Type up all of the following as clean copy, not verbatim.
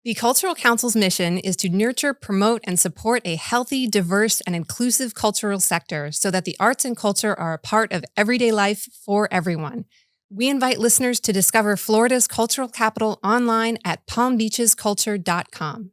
The Cultural Council's mission is to nurture, promote, and support a healthy, diverse, and inclusive cultural sector so that the arts and culture are a part of everyday life for everyone. We invite listeners to discover Florida's cultural capital online at palmbeachesculture.com.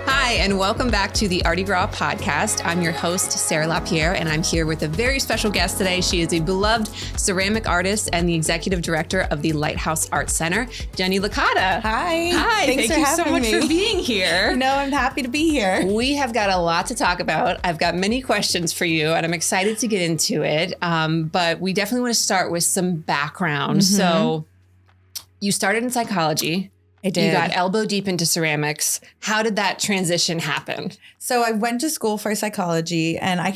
Hi, and welcome back to the Artie Gras podcast. I'm your host, Sarah LaPierre, and I'm here with a very special guest today. She is a beloved ceramic artist and the executive director of the Lighthouse Art Center, Jeni Licata. Hi. Hi. Thanks Thank you so much me. for being here. No, I'm happy to be here. We have got a lot to talk about. I've got many questions for you, and I'm excited to get into it. But we definitely want to start with some background. Mm-hmm. So you started in psychology. I did. You got elbow deep into ceramics. How did that transition happen? So I went to school for psychology, and I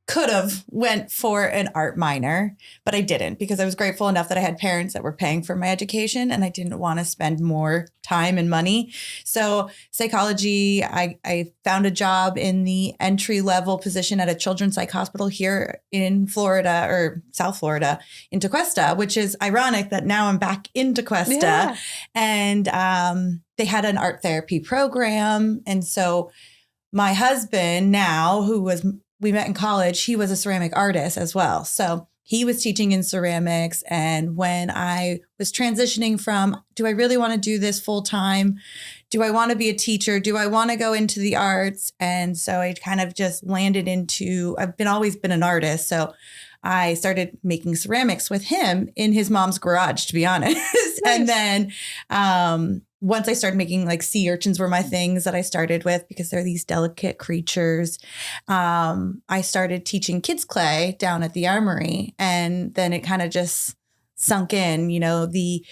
could have went for an art minor, but I didn't because I was grateful enough that I had parents that were paying for my education, and I didn't want to spend more time and money. So psychology, I found a job in the entry-level position at a children's psych hospital here in Florida, or South Florida, in Tequesta, which is ironic that now I'm back in Tequesta. Yeah. And they had an art therapy program. And so my husband now, we met in college, he was a ceramic artist as well. So he was teaching in ceramics. And when I was transitioning from, do I really want to do this full time? Do I want to be a teacher? Do I want to go into the arts? And so I kind of just landed into, always been an artist. So I started making ceramics with him in his mom's garage, to be honest. Nice. And then once I started making, like, sea urchins were my things that I started with because they're these delicate creatures. I started teaching kids clay down at the armory, and then it kind of just sunk in. You know, the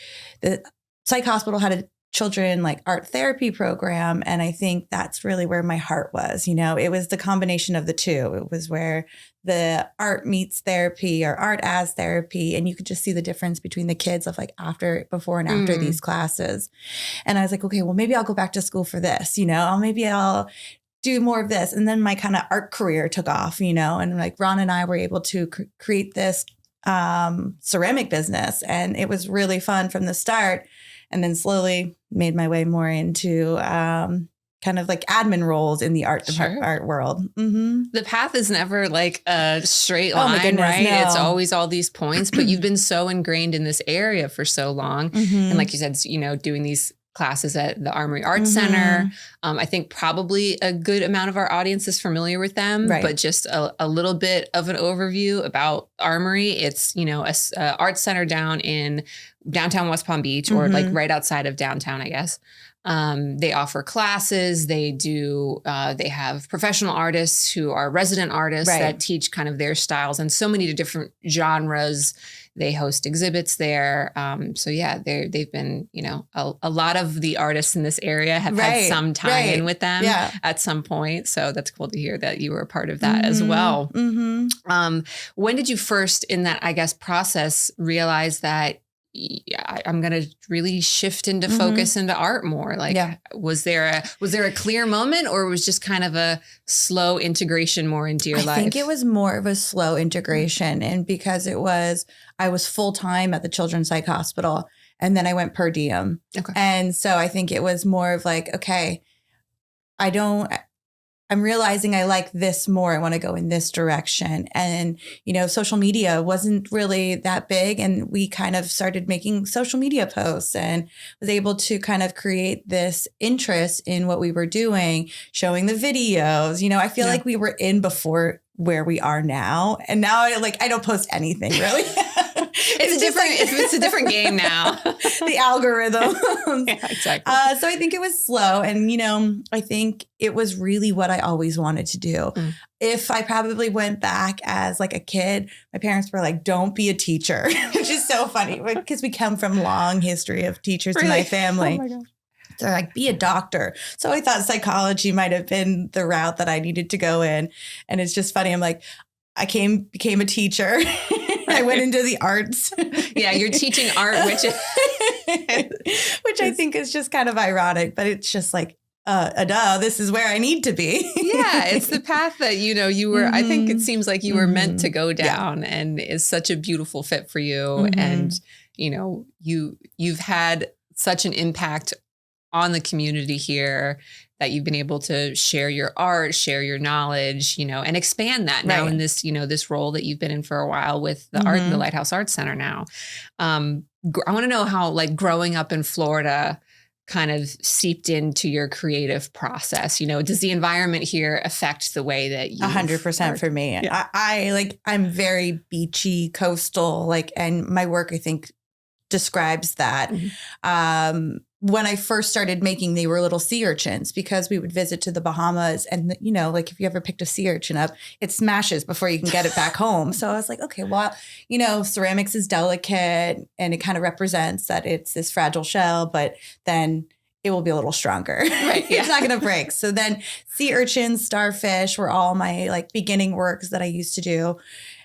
psych hospital had a children like art therapy program, and I think that's really where my heart was. You know, it was the combination of the two. It was where the art meets therapy, or art as therapy, and you could just see the difference between the kids of, like, before and after these classes. And I was like, okay, well, maybe I'll go back to school for this, you know, maybe I'll do more of this. And then my kind of art career took off, you know, and like Ron and I were able to create this ceramic business, and it was really fun from the start. And then slowly made my way more into kind of like admin roles in the art world. Mm-hmm. The path is never like a straight line, my goodness, right? no. It's always all these points, but you've been so ingrained in this area for so long. Mm-hmm. And like you said, you know, doing these classes at the Armory Art Center. I think probably a good amount of our audience is familiar with them, right. But just a little bit of an overview about Armory. It's, you know, a art center down in downtown West Palm Beach, or like right outside of downtown, I guess. They offer classes. They have professional artists who are resident artists that teach kind of their styles and so many different genres. They host exhibits there. So yeah, they've been, you know, a lot of the artists in this area have had some tie-in with them at some point. So that's cool to hear that you were a part of that as well. Mm-hmm. When did you first in that, I guess, process realize that I'm going to really shift into focus into art more? Like, was there a clear moment, or was just kind of a slow integration more into your life? I think it was more of a slow integration. And because I was full time at the Children's Psych Hospital, and then I went per diem. Okay. And so I think it was more of like, okay, I'm realizing I like this more. I want to go in this direction. And, social media wasn't really that big. And we kind of started making social media posts and was able to kind of create this interest in what we were doing, showing the videos. I feel like we were in before where we are now. And now I don't post anything really. It's a different game now. The algorithm. Yeah, exactly. So I think it was slow. And, I think it was really what I always wanted to do. If I probably went back as like a kid, my parents were like, don't be a teacher, which is so funny because we come from long history of teachers in my family. Oh my gosh. So like, be a doctor. So I thought psychology might have been the route that I needed to go in. And it's just funny. I'm like, I became a teacher. I went into the arts. Yeah, you're teaching art, which I think is just kind of ironic, but it's just like, this is where I need to be. Yeah, it's the path that, you were, I think it seems like you were meant to go down and is such a beautiful fit for you. And, you've had such an impact on the community here that you've been able to share your art, share your knowledge, and expand that now in this, this role that you've been in for a while with the the Lighthouse Art Center now. I want to know how growing up in Florida kind of seeped into your creative process. Does the environment here affect the way that you 100% for me. Yeah. I'm very beachy, coastal, and my work, I think, describes that. When I first started making, they were little sea urchins because we would visit to the Bahamas and, if you ever picked a sea urchin up, it smashes before you can get it back home. So I was like, okay, well, ceramics is delicate and it kind of represents that it's this fragile shell, but then it will be a little stronger. Right. Yeah. It's not going to break. So then sea urchins, starfish were all my beginning works that I used to do.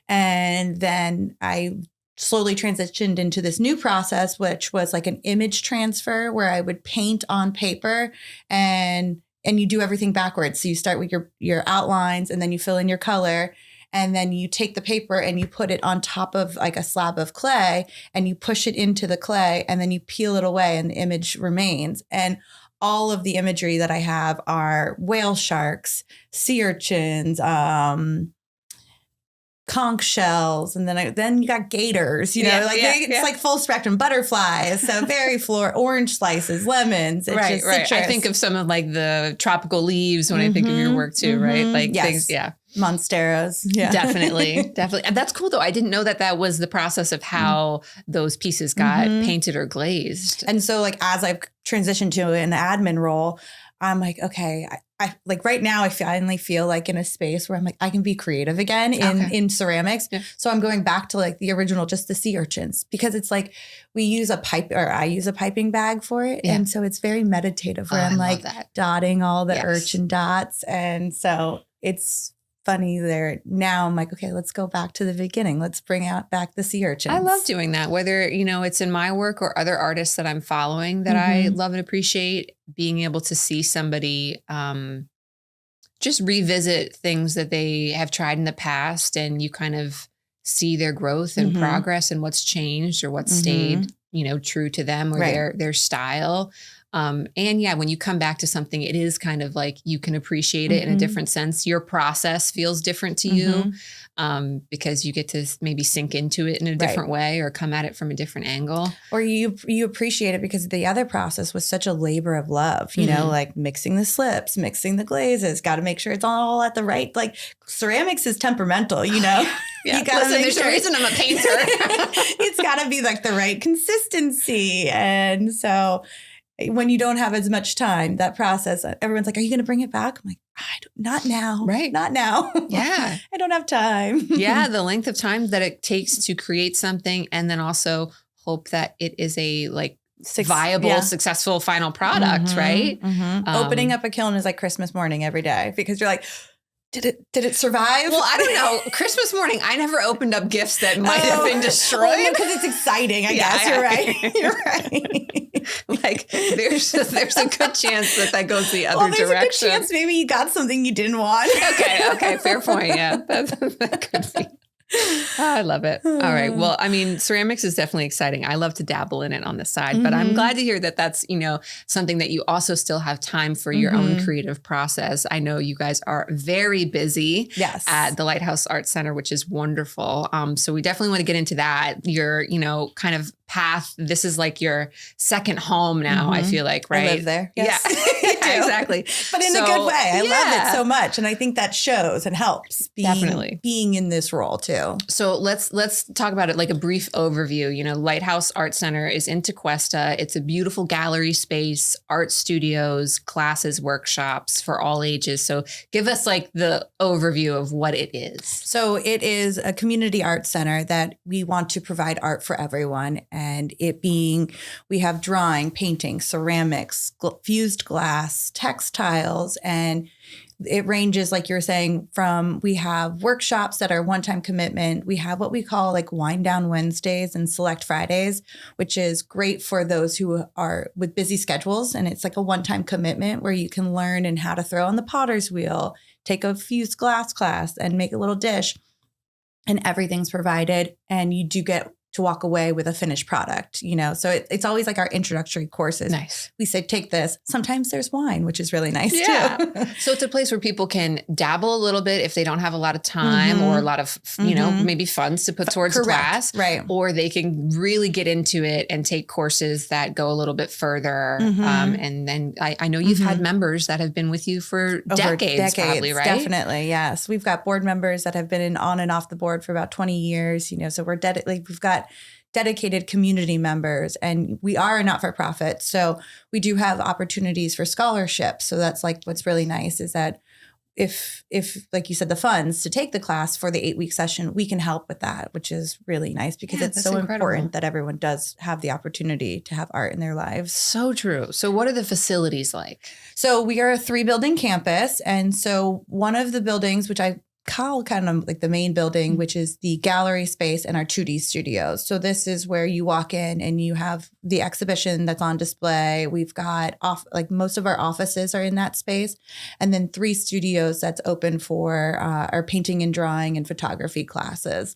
And then I slowly transitioned into this new process, which was like an image transfer where I would paint on paper and you do everything backwards. So you start with your outlines and then you fill in your color and then you take the paper and you put it on top of a slab of clay and you push it into the clay and then you peel it away and the image remains. And all of the imagery that I have are whale sharks, sea urchins, conch shells, and then you got gators, it's like full spectrum butterflies. So very orange slices, lemons. It's just citrus. I think of some of the tropical leaves when I think of your work too, right? Things, Monsteras. Yeah, definitely. And that's cool though. I didn't know that was the process of how those pieces got painted or glazed. And so as I've transitioned to an admin role, I'm like, okay, I right now I finally feel in a space where I'm I can be creative again in ceramics. Yeah. So I'm going back to the original, just the sea urchins, because it's we use I use a piping bag for it. Yeah. And so it's very meditative where I'm dotting all the urchin dots. And so it's funny there. Now I'm okay, let's go back to the beginning. Let's bring back the sea urchins. I love doing that, whether, it's in my work or other artists that I'm following that I love and appreciate, being able to see somebody just revisit things that they have tried in the past and you kind of see their growth and progress and what's changed or what's stayed, true to them or their style. And when you come back to something, it is kind of you can appreciate it in a different sense. Your process feels different to you because you get to maybe sink into it in a different way or come at it from a different angle. Or you appreciate it because the other process was such a labor of love, mixing the slips, mixing the glazes, got to make sure it's all at the right, ceramics is temperamental, Yeah. You gotta there's a reason I'm a painter. It's got to be the right consistency. And so when you don't have as much time, that process, everyone's like, are you going to bring it back? I'm not now. Right. Not now. Yeah. I don't have time. Yeah. The length of time that it takes to create something and then also hope that it is a viable, successful final product, right? Opening up a kiln is like Christmas morning every day because you're did it survive? Well, I don't know. Christmas morning, I never opened up gifts that might have been destroyed. Because it's exciting, I guess. You're right. You're right. There's a good chance that goes the other direction. There's a good chance maybe you got something you didn't want. Okay. Fair point. Yeah, that could be. I love it. All right. Well, I mean, ceramics is definitely exciting. I love to dabble in it on the side, but I'm glad to hear that that's, something that you also still have time for your own creative process. I know you guys are very busy at the Lighthouse Art Center, which is wonderful. So we definitely want to get into that. Your, kind of path. This is like your second home now, I feel like, right? I live there. Yes. Yeah, exactly. But in a good way. I love it so much. And I think that shows and helps being in this role too. So let's talk about it like a brief overview. Lighthouse Art Center is in Tequesta. It's a beautiful gallery space, art studios, classes, workshops for all ages. So give us like the overview of what it is. So it is a community art center that we want to provide art for everyone. And it being, we have drawing, painting, ceramics, fused glass, textiles, and it ranges, like you're saying, from we have workshops that are one-time commitment. We have what we call like wind down Wednesdays and select Fridays, which is great for those who are with busy schedules. And it's like a one-time commitment where you can learn and how to throw on the potter's wheel, take a fused glass class and make a little dish, and everything's provided. And you do get to walk away with a finished product, So it's always like our introductory courses. Nice. We say, take this. Sometimes there's wine, which is really nice too. So it's a place where people can dabble a little bit if they don't have a lot of time or a lot of, maybe funds to put towards class. Right. Or they can really get into it and take courses that go a little bit further. And then I know you've had members that have been with you for decades, probably, right? Definitely. Yes. We've got board members that have been on and off the board for about 20 years, so we're we've got dedicated community members, and we are a not-for-profit. So we do have opportunities for scholarships. So that's like, what's really nice is that if like you said, the funds to take the class for the 8-week session, we can help with that, which is really nice because it's so important that everyone does have the opportunity to have art in their lives. So true. So what are the facilities like? So we are a 3-building campus. And so one of the buildings, which I call kind of like the main building, which is the gallery space and our 2D studios. So this is where you walk in and you have the exhibition that's on display. We've got most of our offices are in that space, and then 3 studios that's open for our painting and drawing and photography classes.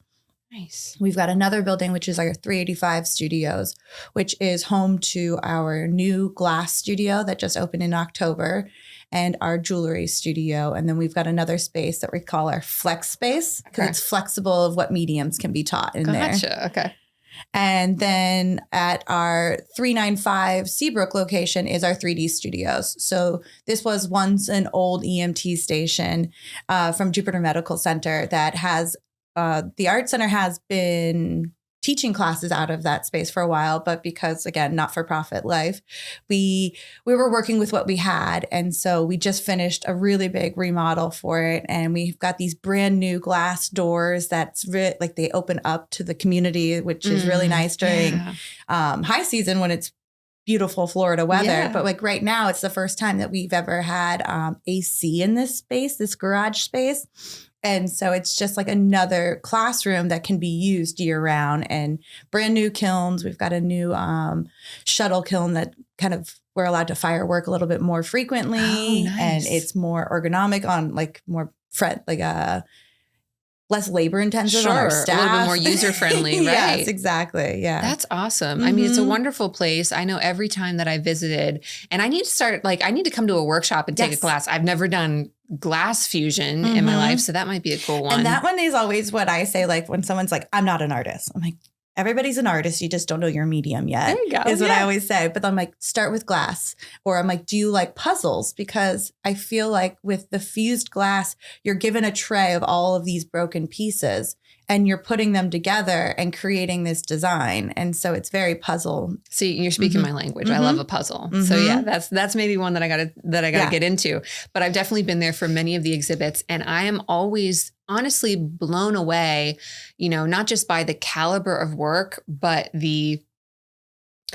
Nice. We've got another building, which is our 385 studios, which is home to our new glass studio that just opened in October, and our jewelry studio. And then we've got another space that we call our flex space because it's flexible of what mediums can be taught in there. Gotcha. Okay. And then at our 395 Seabrook location is our 3D studios. So this was once an old EMT station from Jupiter Medical Center that has the Art Center has been teaching classes out of that space for a while, but because, again, not-for-profit life, we were working with what we had. And so we just finished a really big remodel for it. And we've got these brand new glass doors that's like they open up to the community, which is really nice during high season when it's beautiful Florida weather. Yeah. But like right now, it's the first time that we've ever had AC in this space, this garage space. And so it's just like another classroom that can be used year round, and brand new kilns. We've got a new shuttle kiln that kind of we're allowed to firework a little bit more frequently. Oh, nice. And it's more ergonomic on like more less labor intensive on our staff. A little bit more user friendly, right? Yes, exactly. Yeah. That's awesome. I mean, it's a wonderful place. I know every time that I visited, and I need to come to a workshop and take a class. I've never done glass fusion in my life. So that might be a cool one. And that one is always what I say, like when someone's like, I'm not an artist. I'm like, everybody's an artist. You just don't know your medium yet. There you go. Is what I always say. But I'm like, start with glass. Or I'm like, do you like puzzles? Because I feel like with the fused glass, you're given a tray of all of these broken pieces and you're putting them together and creating this design. And so it's very puzzle. See, you're speaking my language. I love a puzzle. So yeah, that's maybe one that I gotta get into. But I've definitely been there for many of the exhibits, and I am always honestly blown away, not just by the caliber of work, but the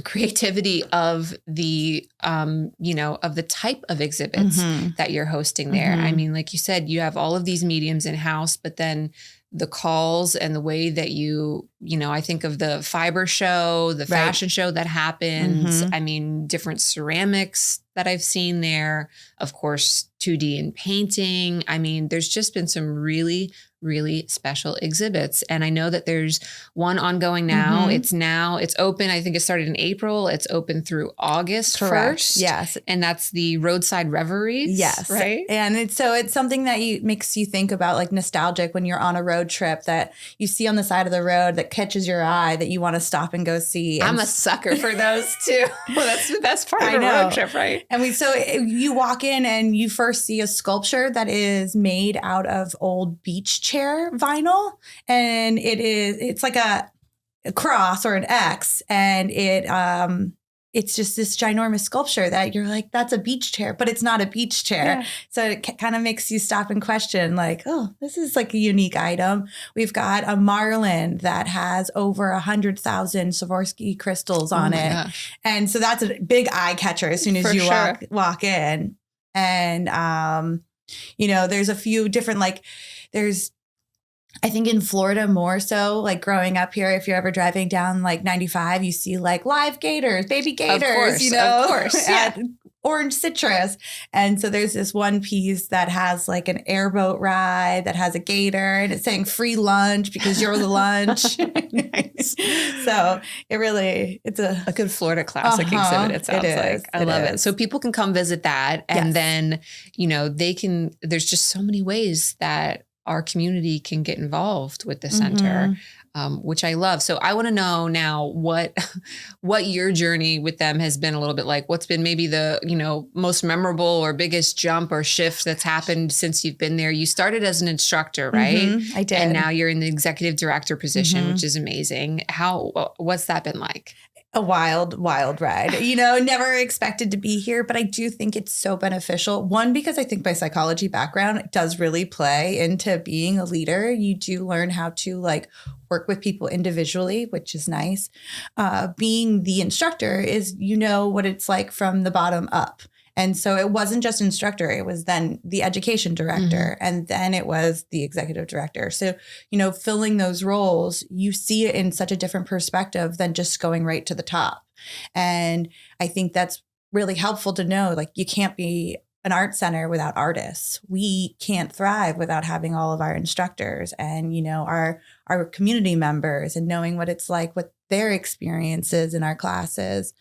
creativity of the, of the type of exhibits that you're hosting there. I mean, like you said, you have all of these mediums in house, but then the calls and the way that I think of the fiber show, the fashion show that happens. I mean, different ceramics that I've seen there. Of course, 2D and painting. I mean, there's just been some really, really special exhibits. And I know that there's one ongoing now. It's open. I think it started in April. It's open through August 1st. Yes. And that's the Roadside Reveries. Yes. Right. And it's something that makes you think about, like, nostalgic when you're on a road trip that you see on the side of the road that catches your eye that you want to stop and go see. And I'm a sucker for those too. Well, that's the best part of a road trip, right? And you walk in and you first see a sculpture that is made out of old beach chair vinyl, and it's like a cross or an X, and it's just this ginormous sculpture that you're like, that's a beach chair, but it's not a beach chair. Yeah. So it kind of makes you stop and question, like, oh, this is like a unique item. We've got a marlin that has over 100,000 Swarovski crystals on it. Gosh. And so that's a big eye catcher as soon as you walk in. And, there's a few different, like, I think in Florida more so, like growing up here, if you're ever driving down like 95, you see like live gators, baby gators, of course, yeah. Orange citrus. And so there's this one piece that has like an airboat ride that has a gator, and it's saying free lunch because you're the lunch. Nice. So it's a good Florida classic exhibit. It sounds like. I love it. So people can come visit that, and then, there's just so many ways that our community can get involved with the center, which I love. So I want to know now what your journey with them has been a little bit like. What's been maybe the, most memorable or biggest jump or shift that's happened since you've been there? You started as an instructor, right? I did. And now you're in the executive director position, which is amazing. What's that been like? A wild, wild ride. Never expected to be here, but I do think it's so beneficial. One, because I think my psychology background does really play into being a leader. You do learn how to work with people individually, which is nice. Being the instructor is, what it's like from the bottom up. And so it wasn't just instructor, it was then the education director, and then it was the executive director. So, filling those roles, you see it in such a different perspective than just going right to the top. And I think that's really helpful to know, like, you can't be an art center without artists. We can't thrive without having all of our instructors and, our community members, and knowing what it's like, what their experiences in our classes.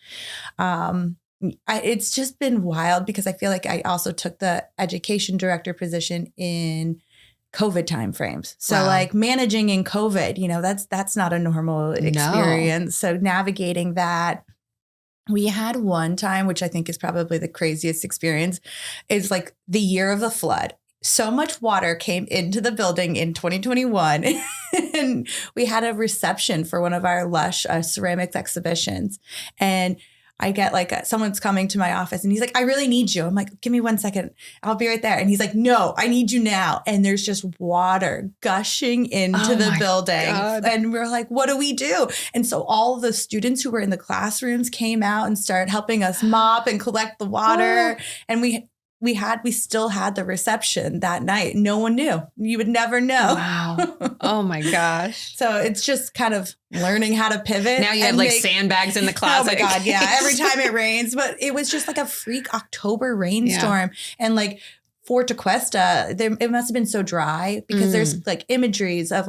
It's just been wild because I feel like I also took the education director position in COVID timeframes. So managing in COVID, that's not a normal experience. No. So navigating that, we had one time, which I think is probably the craziest experience, is like the year of the flood. So much water came into the building in 2021, and we had a reception for one of our Lush ceramics exhibitions. And I get someone's coming to my office and he's like, I really need you. I'm like, give me 1 second. I'll be right there. And he's like, no, I need you now. And there's just water gushing into the building. God. And we're like, what do we do? And so all the students who were in the classrooms came out and started helping us mop and collect the water. And we still had the reception that night. No one knew. You would never know. Wow. Oh my gosh. So it's just kind of learning how to pivot. Now you have sandbags in the closet. Oh my God. Yeah. Every time it rains, but it was just like a freak October rainstorm. Yeah. And for Tequesta, it must have been so dry because there's imageries of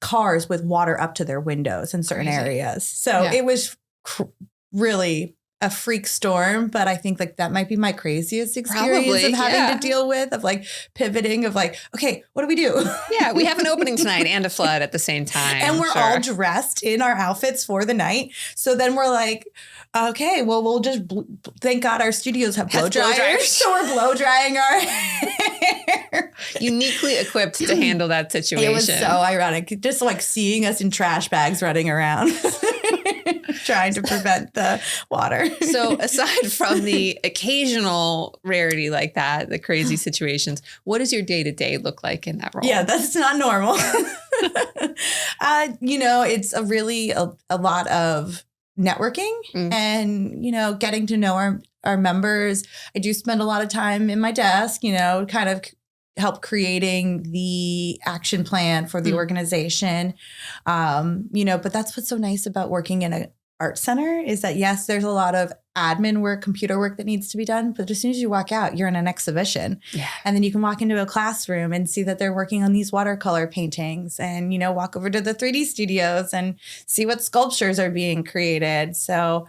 cars with water up to their windows in certain areas. So it was really a freak storm, but I think that might be my craziest experience of having to deal with, of pivoting, of okay, what do we do? Yeah, we have an opening tonight and a flood at the same time. And we're all dressed in our outfits for the night. So then we're like, okay, well, we'll just, thank God our studios have blow dryers. So we're blow drying our hair. Uniquely equipped to handle that situation. It was so ironic. Just seeing us in trash bags running around. Trying to prevent the water. So aside from the occasional rarity like that, the crazy situations, what does your day-to-day look like in that role? Yeah, that's not normal. It's a lot of networking and, getting to know our members. I do spend a lot of time in my desk, kind of help creating the action plan for the organization. But that's what's so nice about working in art center is that, yes, there's a lot of admin work, computer work that needs to be done. But as soon as you walk out, you're in an exhibition. Yeah. And then you can walk into a classroom and see that they're working on these watercolor paintings and, walk over to the 3D studios and see what sculptures are being created. So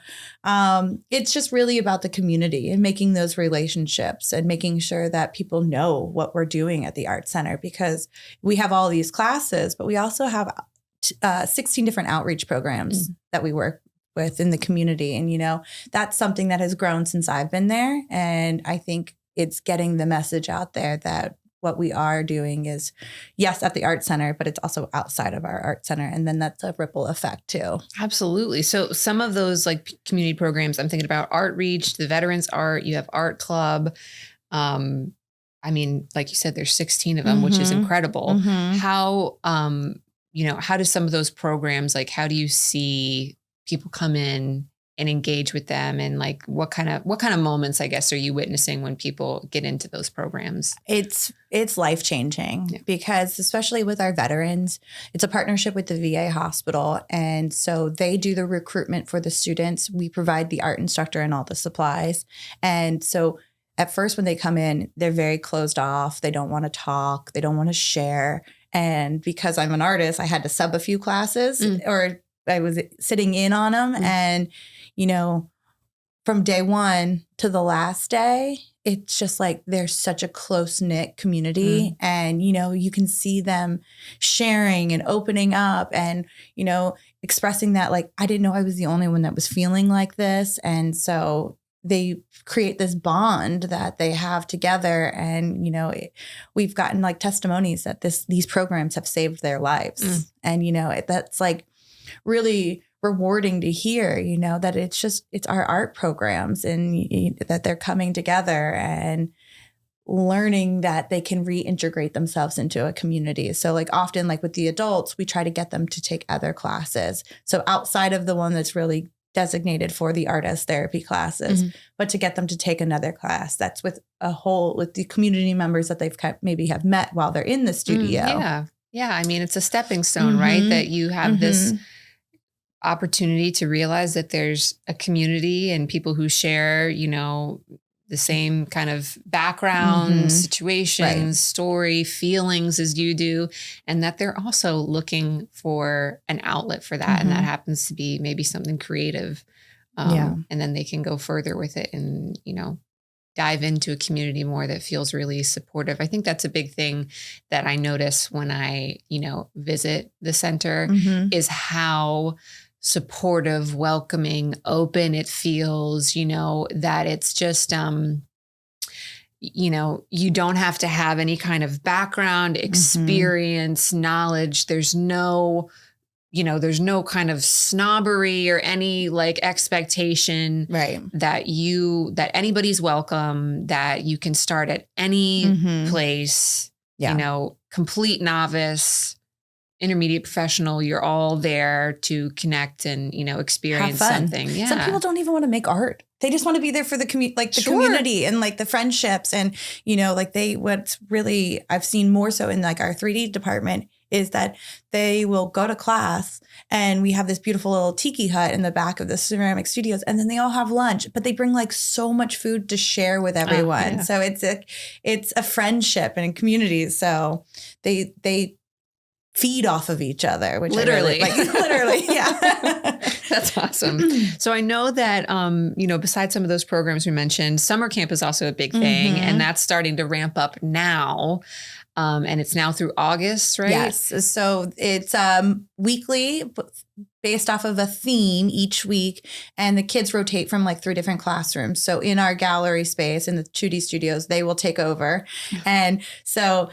it's just really about the community and making those relationships and making sure that people know what we're doing at the art center, because we have all these classes, but we also have 16 different outreach programs that we work with in the community. And, that's something that has grown since I've been there. And I think it's getting the message out there that what we are doing is, yes, at the art center, but it's also outside of our art center. And then that's a ripple effect too. Absolutely. So some of those like community programs, I'm thinking about Art Reach, the Veterans Art, you have Art Club. I mean, like you said, there's 16 of them, which is incredible. How, how do some of those programs, like, how do you see people come in and engage with them? And like, what kind of moments, I guess, are you witnessing when people get into those programs? It's life-changing because especially with our veterans, it's a partnership with the VA hospital. And so they do the recruitment for the students. We provide the art instructor and all the supplies. And so at first when they come in, they're very closed off. They don't want to talk. They don't want to share. And because I'm an artist, I had to sub a few classes or I was sitting in on them. And, from day one to the last day, it's just like there's such a close-knit community. And, you can see them sharing and opening up and, expressing that, like, I didn't know I was the only one that was feeling like this. And so they create this bond that they have together. And, we've gotten like testimonies that these programs have saved their lives. And, that's like really rewarding to hear, that it's our art programs and that they're coming together and learning that they can reintegrate themselves into a community. So like often like with the adults, we try to get them to take other classes. So outside of the one that's really designated for the artist therapy classes, but to get them to take another class that's with the community members that they've maybe have met while they're in the studio. Yeah. I mean, it's a stepping stone, right? That you have this opportunity to realize that there's a community and people who share, the same kind of background, situations, story, feelings as you do, and that they're also looking for an outlet for that. And that happens to be maybe something creative. And then they can go further with it and, dive into a community more that feels really supportive. I think that's a big thing that I notice when I, visit the center is how supportive, welcoming, open it feels, that it's just, you don't have to have any kind of background, experience, knowledge. There's no kind of snobbery or any like expectation that anybody's welcome, that you can start at any place, complete novice, intermediate professional, you're all there to connect and, experience something. Yeah. Some people don't even want to make art. They just want to be there for the community and like the friendships and, what's really, I've seen more so in like our 3D department is that they will go to class and we have this beautiful little tiki hut in the back of the ceramic studios. And then they all have lunch, but they bring like so much food to share with everyone. So it's a friendship and a community. So they feed off of each other, which literally, literally. Yeah. That's awesome. So I know that, besides some of those programs we mentioned, summer camp is also a big thing and that's starting to ramp up now. And it's now through August, right? Yes. So it's weekly based off of a theme each week. And the kids rotate from like 3 different classrooms. So in our gallery space in the 2D studios, they will take over. And so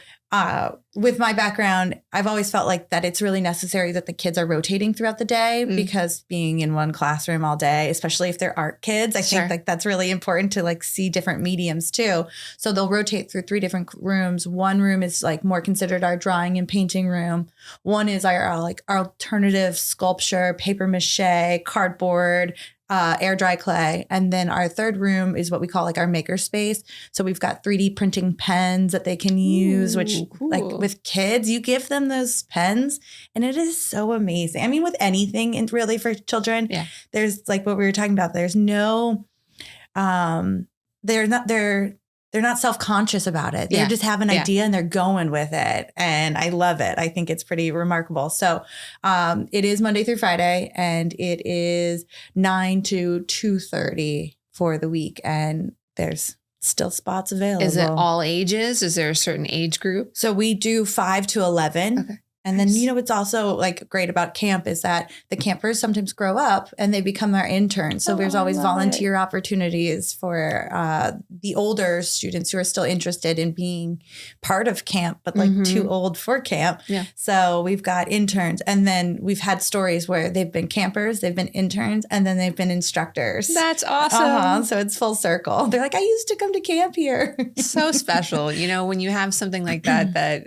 with my background, I've always felt like that it's really necessary that the kids are rotating throughout the day because being in one classroom all day, especially if they're art kids, I think like that's really important to like see different mediums too. So they'll rotate through 3 different rooms. One room is like more considered our drawing and painting room. One is our like alternative sculpture, paper mache, cardboard, air dry clay. And then our third room is what we call like our maker space. So we've got 3D printing pens that they can use, which cool. like with kids, you give them those pens and it is so amazing. I mean, with anything and really for children, there's like what we were talking about. There's no, they're not self-conscious about it. They just have an idea and they're going with it. And I love it. I think it's pretty remarkable. So it is Monday through Friday and it is 9 to 2:30 for the week. And there's still spots available. Is it all ages? Is there a certain age group? So we do 5 to 11. Okay. And then, what's also like great about camp is that the campers sometimes grow up and they become our interns. So there's always volunteer opportunities for the older students who are still interested in being part of camp, but like too old for camp. Yeah. So we've got interns. And then we've had stories where they've been campers, they've been interns, and then they've been instructors. That's awesome. So it's full circle. They're like, I used to come to camp here. So special. When you have something like that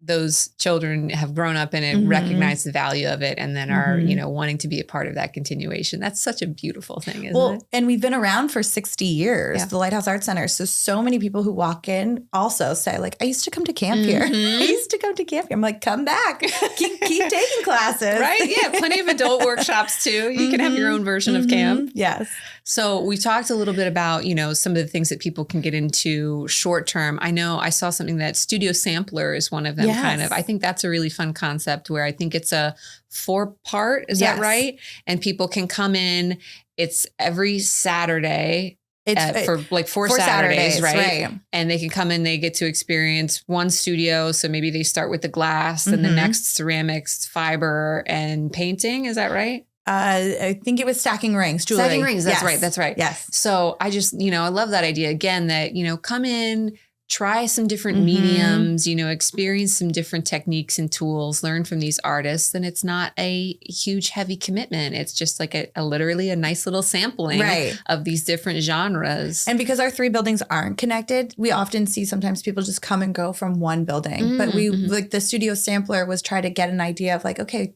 those children have grown up in it, recognize the value of it, and then are, wanting to be a part of that continuation. That's such a beautiful thing, isn't it? And we've been around for 60 years, the Lighthouse Art Center. So many people who walk in also say, like, I used to come to camp here. I used to come to camp here. I'm like, come back. keep taking classes. Right? Yeah. Plenty of adult workshops too. You can have your own version of camp. Yes. So we talked a little bit about, some of the things that people can get into short term. I know I saw something that Studio Sampler is one of them kind of. I think that's a really fun concept where I think it's a 4-part. Is that right? And people can come in. It's every Saturday. For like four Saturdays, right? And they can come in, they get to experience one studio. So maybe they start with the glass and the next ceramics, fiber, and painting. Is that right? I think it was stacking rings, jewelry. Stacking rings. That's right. That's right. Yes. So I just, I love that idea again that, come in, try some different mediums, experience some different techniques and tools, learn from these artists. And it's not a huge, heavy commitment. It's just like a literally a nice little sampling of these different genres. And because our 3 buildings aren't connected, we often see sometimes people just come and go from one building. But we like the Studio Sampler was try to get an idea of like, okay,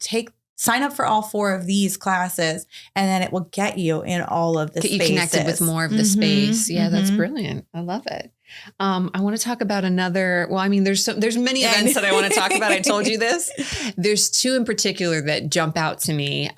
sign up for all 4 of these classes, and then it will get you in all of the spaces. Get you connected with more of the space. Yeah, that's brilliant. I love it. I want to talk about another. Well, I mean, there's many events that I want to talk about. I told you this. There's 2 in particular that jump out to me.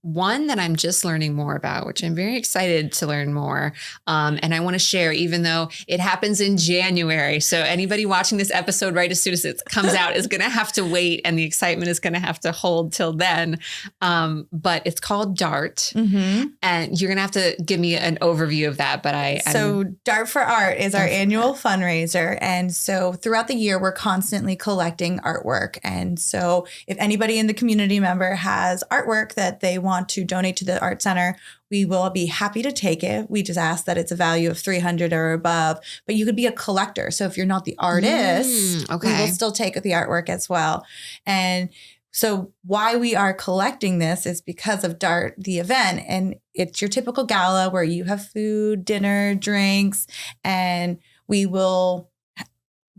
One that I'm just learning more about, which I'm very excited to learn more. And I want to share, even though it happens in January. So anybody watching this episode right as soon as it comes out is going to have to wait, and the excitement is going to have to hold till then. But it's called DART, and you're going to have to give me an overview of that. But So DART for Art is our annual fundraiser. And so throughout the year, we're constantly collecting artwork. And so if anybody in the community member has artwork that they want to donate to the Art Center, we will be happy to take it. We just ask that it's a value of $300 or above, but you could be a collector. So if you're not the artist, we will still take the artwork as well. And so why we are collecting this is because of DART, the event. And it's your typical gala where you have food, dinner, drinks, and we will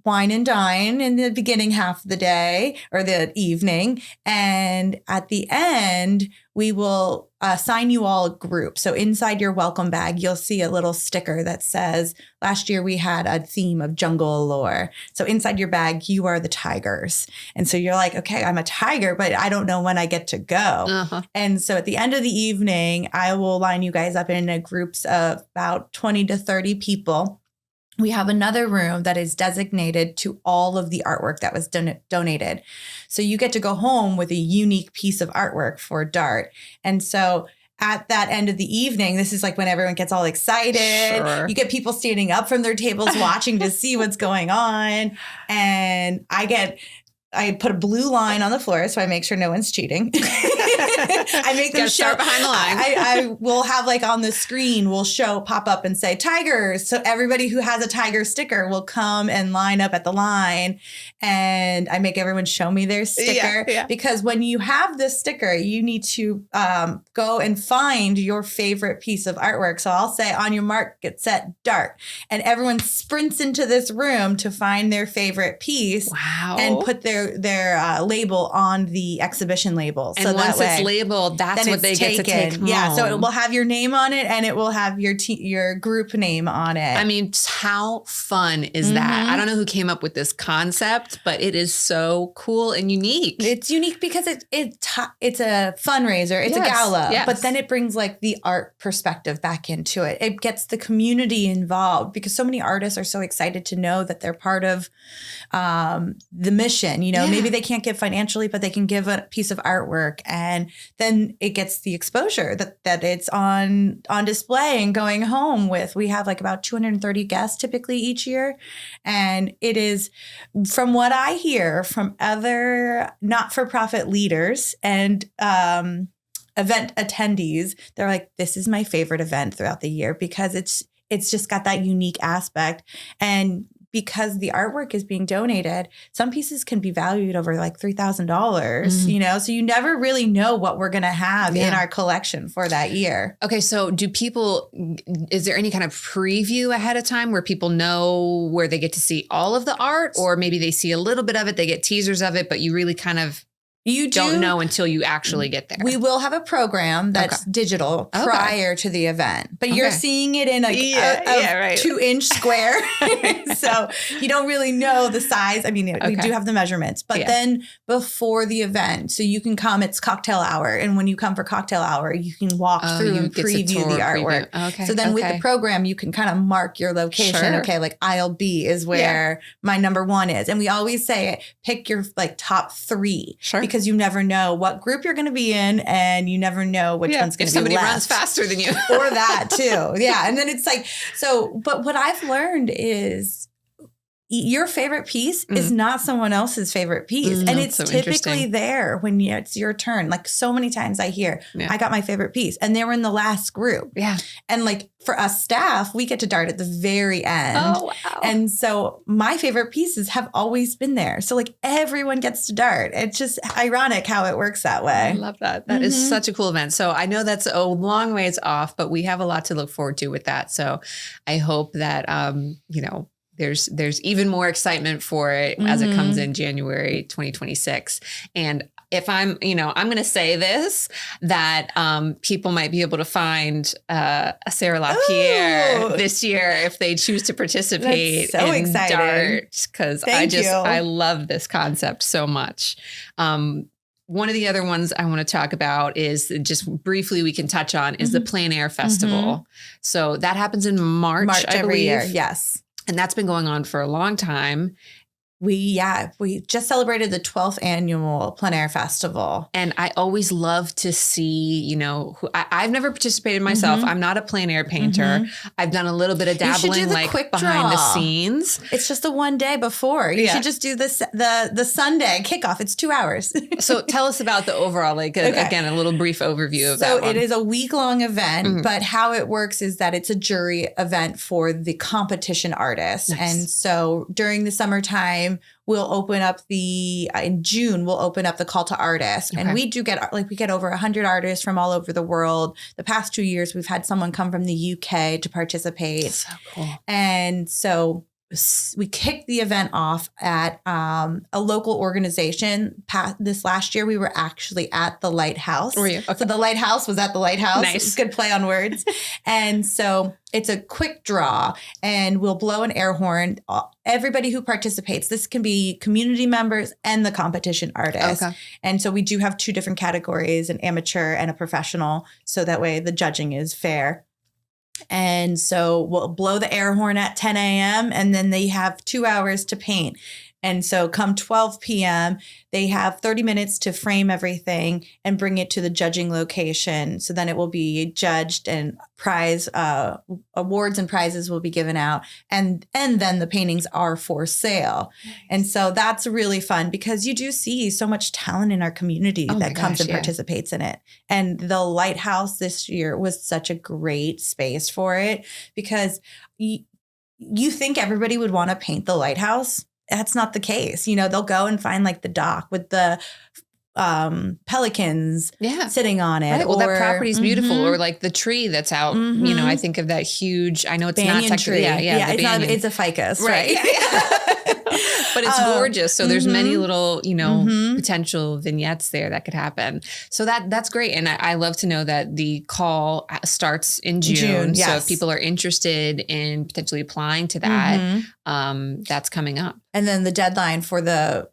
wine and dine in the beginning half of the day or the evening. And at the end, we will assign you all a group. So inside your welcome bag, you'll see a little sticker that says, last year we had a theme of jungle allure. So inside your bag, you are the tigers. And so you're like, okay, I'm a tiger, but I don't know when I get to go. And so at the end of the evening, I will line you guys up in groups of about 20 to 30 people. We have another room that is designated to all of the artwork that was donated. So you get to go home with a unique piece of artwork for DART. And so at that end of the evening, this is like when everyone gets all excited. Sure. You get people standing up from their tables watching to see what's going on. And I put a blue line on the floor so I make sure no one's cheating. I make them start behind the line. I will have like on the screen, we'll pop up and say tigers. So everybody who has a tiger sticker will come and line up at the line. And I make everyone show me their sticker. Because when you have this sticker, you need to go and find your favorite piece of artwork. So I'll say on your mark, get set, DART. And everyone sprints into this room to find their favorite piece. Wow. And put their label on the exhibition label. And so once away. It's labeled, that's what they get to take home. Yeah, so it will have your name on it, and it will have your group name on it. I mean, how fun is that? I don't know who came up with this concept, but it is so cool and unique. It's unique because it's a fundraiser, it's a gala, but then it brings like the art perspective back into it. It gets the community involved because so many artists are so excited to know that they're part of the mission. You know, maybe they can't give financially, but they can give a piece of artwork, and then it gets the exposure that it's on display and going home with. We have like about 230 guests typically each year, and it is, from what I hear from other not-for-profit leaders and event attendees, they're like, this is my favorite event throughout the year because it's just got that unique aspect. And because the artwork is being donated, some pieces can be valued over like $3,000, you know, so you never really know what we're going to have in our collection for that year. Okay. So is there any kind of preview ahead of time where people know where they get to see all of the art, or maybe they see a little bit of it, they get teasers of it, but you really kind of don't know until you actually get there? We will have a program that's digital prior to the event, but you're seeing it in a 2-inch square. So you don't really know the size. I mean, we do have the measurements, but then before the event, so you can come, it's cocktail hour. And when you come for cocktail hour, you can walk through and preview the artwork. Okay. So then with the program, you can kind of mark your location. Sure. Okay. Like aisle B is where my number 1 is. And we always say, pick your like top 3. Sure. Because you never know what group you're going to be in, and you never know which one's going to be left. If somebody runs faster than you. Or that too. Yeah. And then it's like, but what I've learned is your favorite piece is not someone else's favorite piece. And it's so typically there when it's your turn. Like so many times I hear, I got my favorite piece, and they were in the last group. Yeah. And like for us staff, we get to dart at the very end. Oh, wow. And so my favorite pieces have always been there. So like everyone gets to dart. It's just ironic how it works that way. I love that. That is such a cool event. So I know that's a long ways off, but we have a lot to look forward to with that. So I hope that, there's even more excitement for it as it comes in January 2026. And if I'm going to say this, that people might be able to find a Sarah LaPierre this year if they choose to participate. That's so in exciting. Dart, because I love this concept so much. One of the other ones I want to talk about is just briefly we can touch on is the Plein Air Festival. So that happens in March I every believe. year. Yes. And that's been going on for a long time. We just celebrated the 12th annual Plein Air Festival. And I always love to see, I've never participated myself. I'm not a plein air painter. I've done a little bit of dabbling like behind the scenes. It's just the one day before. You should just do this, the Sunday kickoff. It's 2 hours. So tell us about the overall, again, a little brief overview of that one. So it is a week-long event, but how it works is that it's a jury event for the competition artists. Nice. And so during the summertime, we'll open up in June, we'll open up the call to artists. Okay. And we do get over 100 artists from all over the world. The past 2 years, we've had someone come from the UK to participate. So cool. And so we kicked the event off at a local organization. This last year, we were actually at the Lighthouse. Were you? Okay. So the Lighthouse was at the Lighthouse. Nice. Good play on words. And so it's a quick draw, and we'll blow an air horn. Everybody who participates, this can be community members and the competition artists. Okay. And so we do have 2 different categories, an amateur and a professional. So that way the judging is fair. And so we'll blow the air horn at 10 a.m. and then they have 2 hours to paint. And so come 12 p.m., they have 30 minutes to frame everything and bring it to the judging location. So then it will be judged, and awards and prizes will be given out. And then the paintings are for sale. Nice. And so that's really fun because you do see so much talent in our community that comes and participates in it. And the Lighthouse this year was such a great space for it because you think everybody would want to paint the Lighthouse. That's not the case. They'll go and find like the dock with the pelicans sitting on it. Right. Well, that property is beautiful. Or like the tree that's out. I think of that huge, I know it's banyan not tree. Yeah. It's a ficus. Right. But it's gorgeous. So there's many little, potential vignettes there that could happen. So that's great. And I love to know that the call starts in June. Yes. So if people are interested in potentially applying to that, that's coming up. And then the deadline for the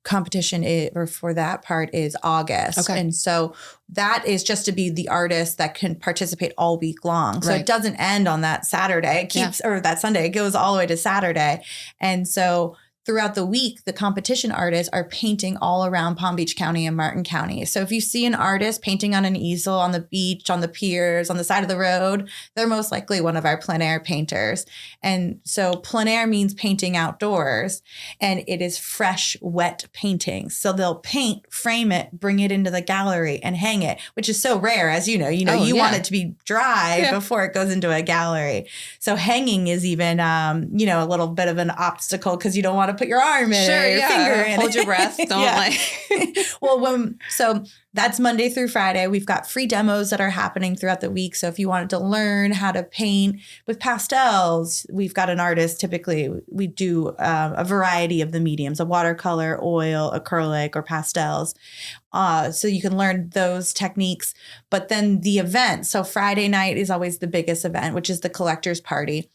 competition for that part is August. Okay. And so that is just to be the artist that can participate all week long. So it doesn't end on that Saturday. It keeps, or that Sunday, it goes all the way to Saturday. And so throughout the week, the competition artists are painting all around Palm Beach County and Martin County. So if you see an artist painting on an easel on the beach, on the piers, on the side of the road, they're most likely one of our plein air painters. And so plein air means painting outdoors, and it is fresh, wet painting. So they'll paint, frame it, bring it into the gallery and hang it, which is so rare. As you know, you want it to be dry before it goes into a gallery. So hanging is even, a little bit of an obstacle because you don't want to put your arm in it, or your finger in Hold your breath. Don't Well, so that's Monday through Friday. We've got free demos that are happening throughout the week. So if you wanted to learn how to paint with pastels, we've got an artist. Typically, we do a variety of the mediums, a watercolor, oil, acrylic, or pastels. So you can learn those techniques. But then the event. So Friday night is always the biggest event, which is the collector's party.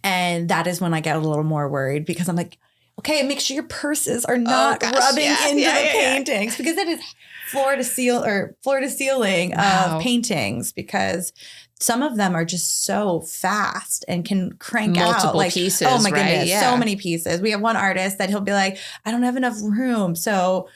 And that is when I get a little more worried because I'm like, okay, make sure your purses are not rubbing into the paintings because it is floor to ceiling of paintings, because some of them are just so fast and can crank multiple out pieces. Oh my goodness, Yeah. so many pieces. We have one artist that he'll be like, I don't have enough room, so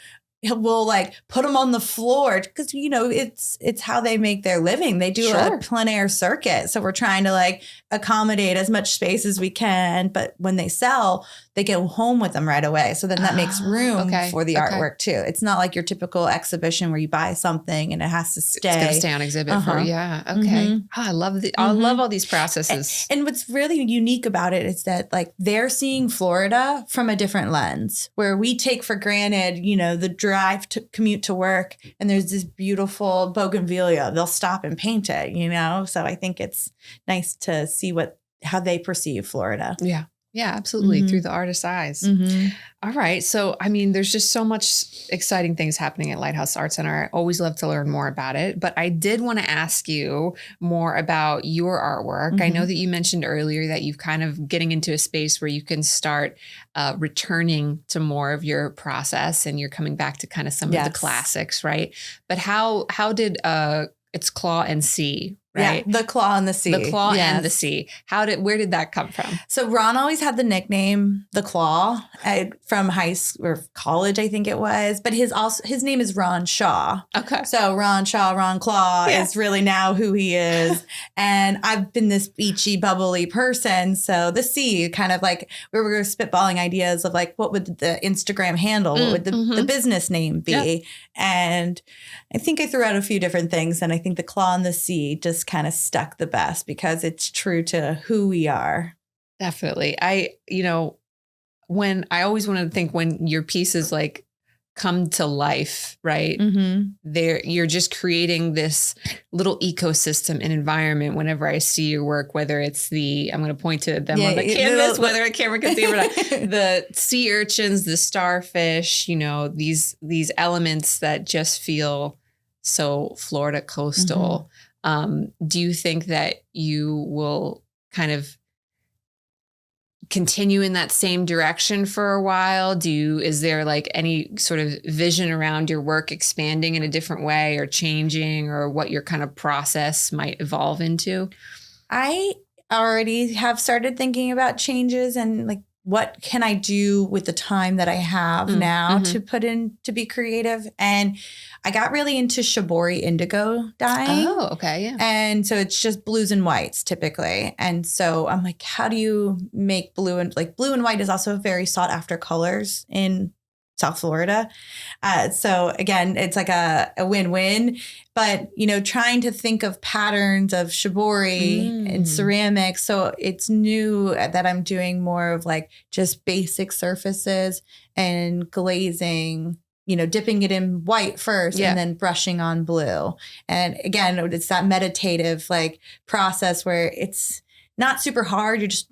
we'll put them on the floor because it's how they make their living. They do a plein air circuit, so we're trying to accommodate as much space as we can. But when they sell, they get home with them right away. So then that makes room for the artwork too. It's not like your typical exhibition where you buy something and it has to stay. It's going to stay on exhibit for, Okay. I love I love all these processes. And what's really unique about it is that they're seeing Florida from a different lens, where we take for granted, the drive to commute to work, and there's this beautiful bougainvillea. They'll stop and paint it, So I think it's nice to see how they perceive Florida. Yeah. Yeah, absolutely. Through the artist's eyes. All right. So, there's just so much exciting things happening at Lighthouse Art Center. I always love to learn more about it, but I did want to ask you more about your artwork. I know that you mentioned earlier that you've kind of getting into a space where you can start returning to more of your process, and you're coming back to kind of some of the classics, right? But how did it's Claw and Sea, right? Yeah, the Claw and the Sea. The Claw and the Sea. Where did that come from? So Ron always had the nickname the Claw from high school or college, I think it was. But his name is Ron Shaw. Okay. So Ron Shaw, Ron Claw is really now who he is. And I've been this beachy, bubbly person. So the Sea, kind of we were spitballing ideas of what would the Instagram handle, what would the business name be? Yeah. And I think I threw out a few different things, and I think the Claw and the Sea just kind of stuck the best because it's true to who we are. Definitely. When I always wanted to think when your pieces come to life, right? You're just creating this little ecosystem and environment whenever I see your work, whether it's I'm going to point to them on the canvas, whether a camera can see it or not, the sea urchins, the starfish, these elements that just feel so Florida coastal. Do you think that you will kind of continue in that same direction for a while? Is there any sort of vision around your work expanding in a different way or changing, or what your kind of process might evolve into? I already have started thinking about changes and what can I do with the time that I have now to put in to be creative. And I got really into shibori indigo dyeing. Oh, okay. Yeah. And so it's just blues and whites typically. And so I'm like, how do you make blue and white is also very sought after colors in South Florida. So again, it's a win-win, but trying to think of patterns of shibori and ceramics. So it's new that I'm doing more of just basic surfaces and glazing, dipping it in white first and then brushing on blue. And again, it's that meditative process where it's not super hard. You're just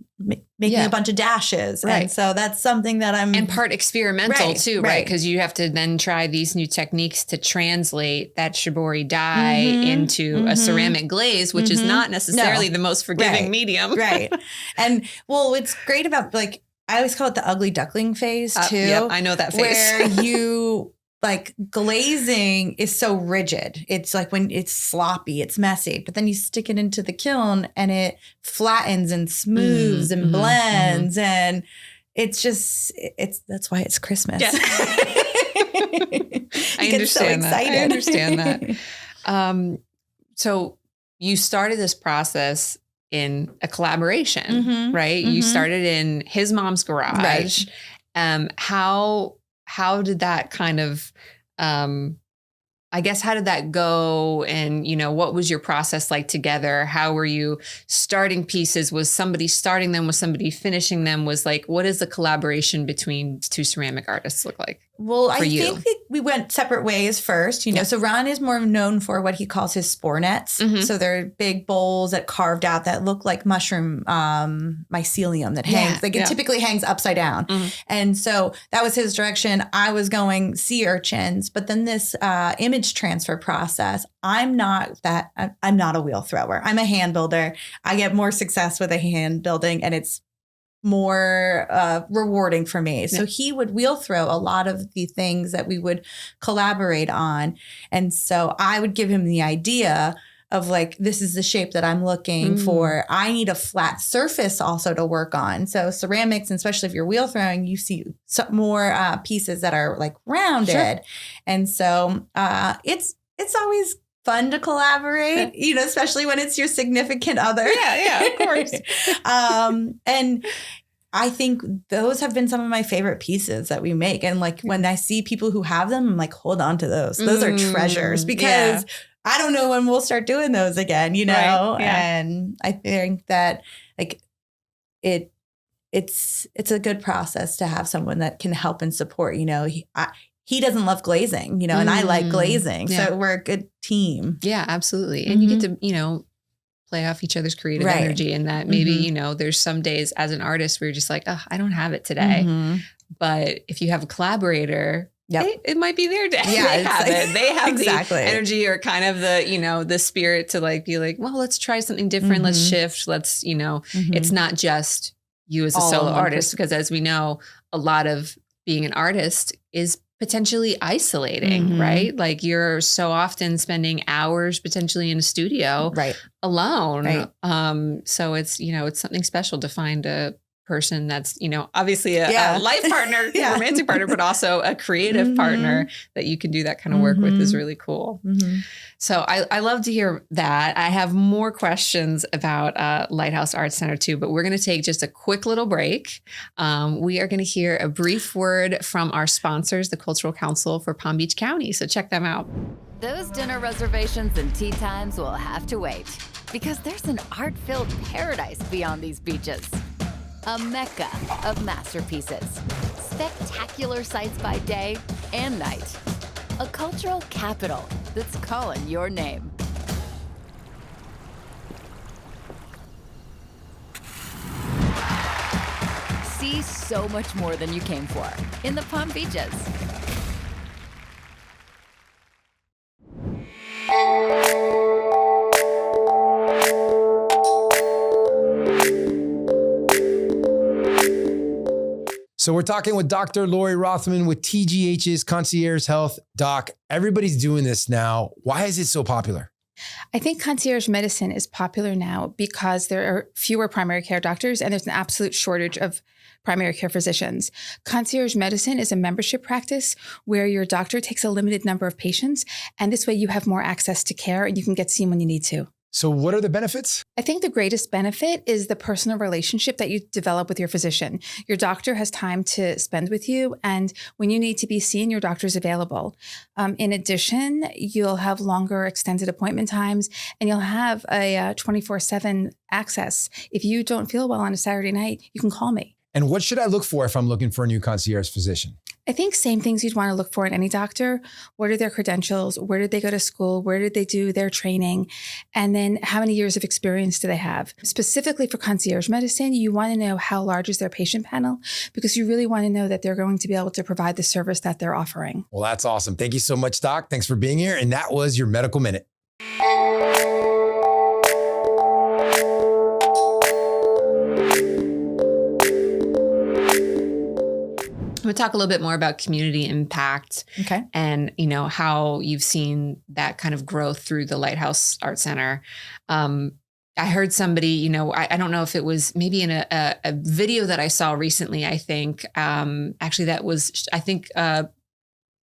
making a bunch of dashes. Right. And so that's something that and part experimental too, right? Because you have to then try these new techniques to translate that shibori dye into a ceramic glaze, which is not necessarily the most forgiving medium. Right. And well, what's great about like, I always call it the ugly duckling phase too. Yep, I know that phase. Where you like glazing is so rigid. It's like when it's sloppy, it's messy, but then you stick it into the kiln and it flattens and smooths and blends. And it's just, that's why it's Christmas. Yeah. I understand that. I understand that. So you started this process in a collaboration, right? You started in his mom's garage. Right. How did that kind of, I guess, how did that go? And, what was your process like together? How were you starting pieces? Was somebody starting them? Was somebody finishing them? Was like, what does the collaboration between two ceramic artists look like? Well, I think that we went separate ways first, So Ron is more known for what he calls his spore nets. So they're big bowls that carved out that look like mushroom mycelium that hangs. Like it typically hangs upside down. And so that was his direction. I was going sea urchins, but then this image transfer process, I'm not a wheel thrower. I'm a hand builder. I get more success with a hand building, and it's more rewarding for me. So he would wheel throw a lot of the things that we would collaborate on. And so I would give him the idea of like, this is the shape that I'm looking for. I need a flat surface also to work on. So ceramics, and especially if you're wheel throwing, you see more pieces that are like rounded. Sure. And so it's always fun to collaborate, especially when it's your significant other. Yeah, of course. And I think those have been some of my favorite pieces that we make. And like when I see people who have them, I'm like, hold on to those. Those are treasures, because I don't know when we'll start doing those again, Right. Yeah. And I think that like it's a good process to have someone that can help and support, he doesn't love glazing, and I like glazing. Yeah. So we're a good team. Yeah, absolutely. And you get to, play off each other's creative energy, and that maybe, there's some days as an artist where you're just like, oh, I don't have it today. But if you have a collaborator, it might be their day. Yeah, they have the energy or kind of the, the spirit to like be like, well, let's try something different. Let's shift. Let's, it's not just you as a solo artist, because as we know, a lot of being an artist is potentially isolating, right? Like you're so often spending hours potentially in a studio alone. Right. So it's, it's something special to find a person that's, obviously a life partner, romantic partner, but also a creative partner that you can do that kind of work with is really cool. So I love to hear that. I have more questions about Lighthouse Art Center too, but we're going to take just a quick little break. We are going to hear a brief word from our sponsors, the Cultural Council for Palm Beach County. So check them out. Those dinner reservations and tea times will have to wait, because there's an art-filled paradise beyond these beaches. A mecca of masterpieces, spectacular sights by day and night. A cultural capital that's calling your name. See so much more than you came for in the Palm Beaches. So we're talking with Dr. Lori Rothman with TGH's Concierge Health. Doc, everybody's doing this now. Why is it so popular? I think concierge medicine is popular now because there are fewer primary care doctors and there's an absolute shortage of primary care physicians. Concierge medicine is a membership practice where your doctor takes a limited number of patients, and this way you have more access to care and you can get seen when you need to. So what are the benefits? I think the greatest benefit is the personal relationship that you develop with your physician. Your doctor has time to spend with you, and when you need to be seen, your doctor's available. In addition, you'll have longer extended appointment times, and you'll have a 24/7 access. If you don't feel well on a Saturday night, you can call me. And what should I look for if I'm looking for a new concierge physician? I think same things you'd want to look for in any doctor. What are their credentials? Where did they go to school? Where did they do their training? And then how many years of experience do they have? Specifically for concierge medicine, you want to know how large is their patient panel, because you really want to know that they're going to be able to provide the service that they're offering. Well, that's awesome. Thank you so much, Doc. Thanks for being here. And that was your Medical Minute. We'll talk a little bit more about community impact. Okay. And, how you've seen that kind of growth through the Lighthouse Art Center. I heard somebody, I don't know if it was maybe in a video that I saw recently, I think, actually that was,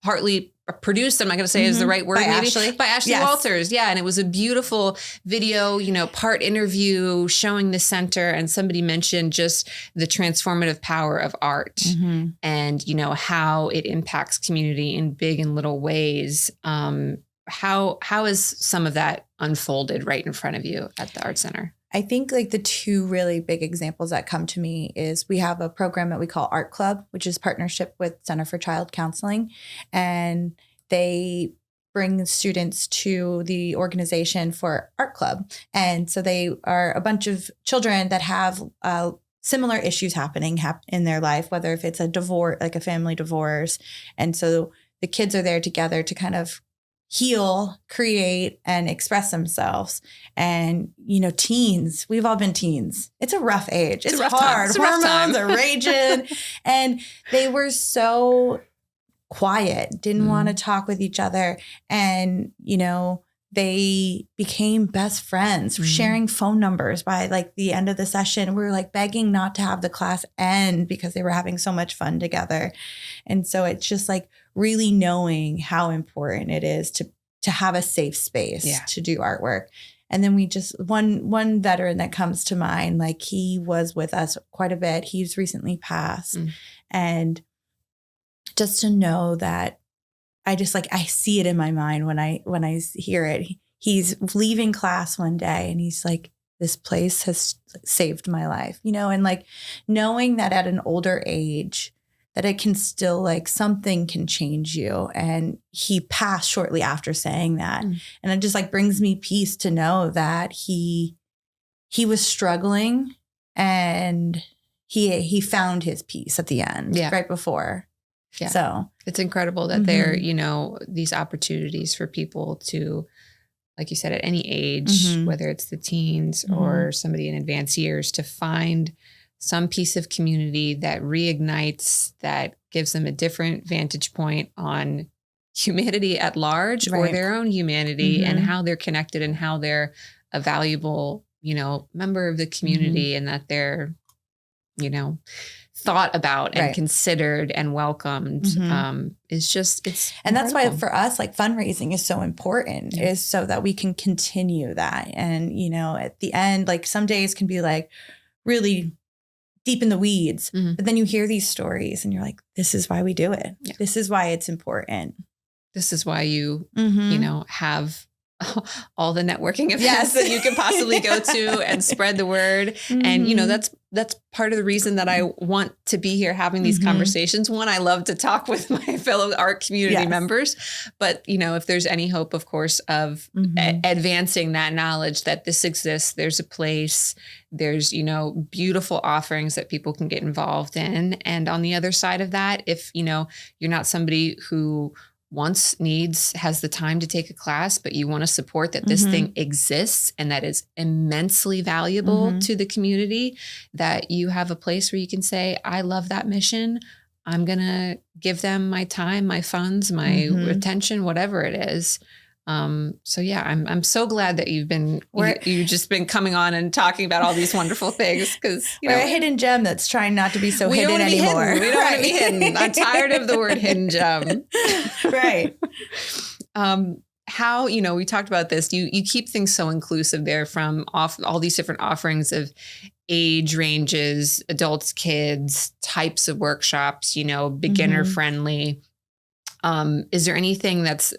partly produced, I'm not going to say is the right word, by maybe Ashley. by Ashley Yes. Walters. Yeah. And it was a beautiful video, part interview showing the center. And somebody mentioned just the transformative power of art and, how it impacts community in big and little ways. How has some of that unfolded right in front of you at the Art Center? I think like the two really big examples that come to me is we have a program that we call Art Club, which is partnership with Center for Child Counseling. And they bring students to the organization for Art Club. And so they are a bunch of children that have similar issues happening in their life, whether if it's a divorce, like a family divorce. And so the kids are there together to kind of heal, create, and express themselves. And, teens, we've all been teens. It's a rough age. It's hard. It's a rough time. Hormones are raging. And they were so quiet, didn't want to talk with each other. And, they became best friends, sharing phone numbers by like the end of the session. We were like begging not to have the class end because they were having so much fun together. And so it's just like really knowing how important it is to have a safe space to do artwork. And then we just, one veteran that comes to mind, like he was with us quite a bit. He's recently passed. And just to know that I just like, I see it in my mind when I hear it. He's leaving class one day and he's like, this place has saved my life, and like knowing that at an older age that it can still like something can change you. And he passed shortly after saying that. And it just like brings me peace to know that he was struggling and he found his peace at the end right before. Yeah. So it's incredible that there, these opportunities for people to, like you said, at any age, whether it's the teens or somebody in advanced years, to find some piece of community that reignites, that gives them a different vantage point on humanity at large or their own humanity and how they're connected and how they're a valuable, member of the community and that they're, thought about and considered and welcomed is just, it's and incredible. That's why for us, like fundraising is so important is so that we can continue that. And, at the end, like some days can be like really deep in the weeds, but then you hear these stories and you're like, this is why we do it. Yeah. This is why it's important. This is why you, have all the networking events that you can possibly go to and spread the word. And, that's part of the reason that I want to be here having these conversations. One, I love to talk with my fellow art community members, but, if there's any hope, of course, of advancing that knowledge that this exists, there's a place, there's, beautiful offerings that people can get involved in. And on the other side of that, if, you're not somebody who has the time to take a class, but you want to support that this thing exists and that is immensely valuable to the community, that you have a place where you can say, I love that mission. I'm going to give them my time, my funds, my attention, whatever it is. So yeah, I'm so glad that you've just been coming on and talking about all these wonderful things, because we're a hidden gem that's trying not to be so hidden anymore. We don't want to be hidden. I'm tired of the word hidden gem. Right. How, we talked about this, you keep things so inclusive there, from all these different offerings of age ranges, adults, kids, types of workshops, beginner friendly. Is there anything that's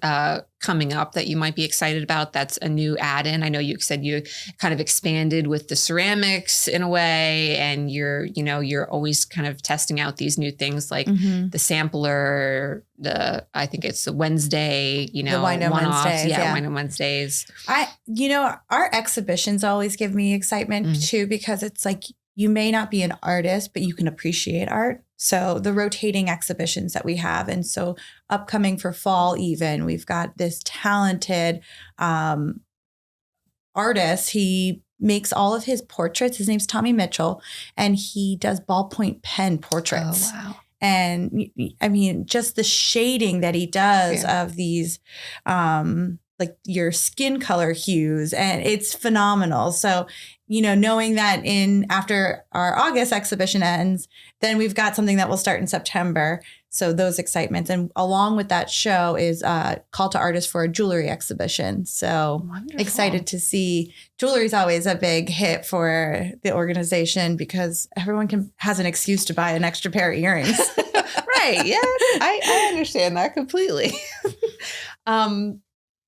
coming up that you might be excited about that's a new add-in? I know you said you kind of expanded with the ceramics in a way, and you're always kind of testing out these new things like the sampler, I think it's the Wednesday, the Wine on Wednesdays. Yeah, Wine on Wednesdays. Our exhibitions always give me excitement too, because it's like, you may not be an artist, but you can appreciate art. So the rotating exhibitions that we have. And so upcoming for fall even, we've got this talented artist. He makes all of his portraits. His name's Tommy Mitchell, and he does ballpoint pen portraits. Oh, wow. And I mean, just the shading that he does of these, like your skin color hues, and it's phenomenal. So, knowing that after our August exhibition ends, then we've got something that will start in September. So those excitements. And along with that show is Call to Artists for a jewelry exhibition. So Wonderful. Excited to see. Jewelry is always a big hit for the organization because everyone has an excuse to buy an extra pair of earrings. Right. Yeah. I understand that completely.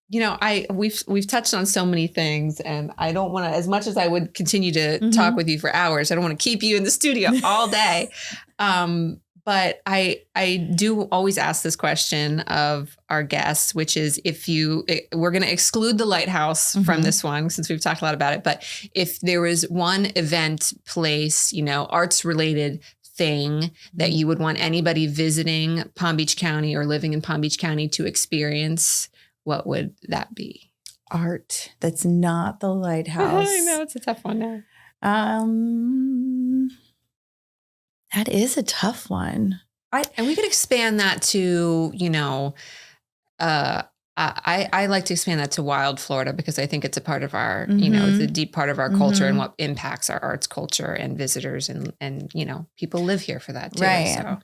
We've touched on so many things, and I don't want to, as much as I would continue to talk with you for hours, I don't want to keep you in the studio all day. But I do always ask this question of our guests, which is we're going to exclude the Lighthouse from this one since we've talked a lot about it. But if there was one event, place, arts related thing that you would want anybody visiting Palm Beach County or living in Palm Beach County to experience, what would that be? Art that's not the Lighthouse. I know, it's a tough one now. That is a tough one. And we could expand that to, I like to expand that to wild Florida because I think it's a part of our, it's a deep part of our culture and what impacts our arts culture and visitors and people live here for that too. Right. So.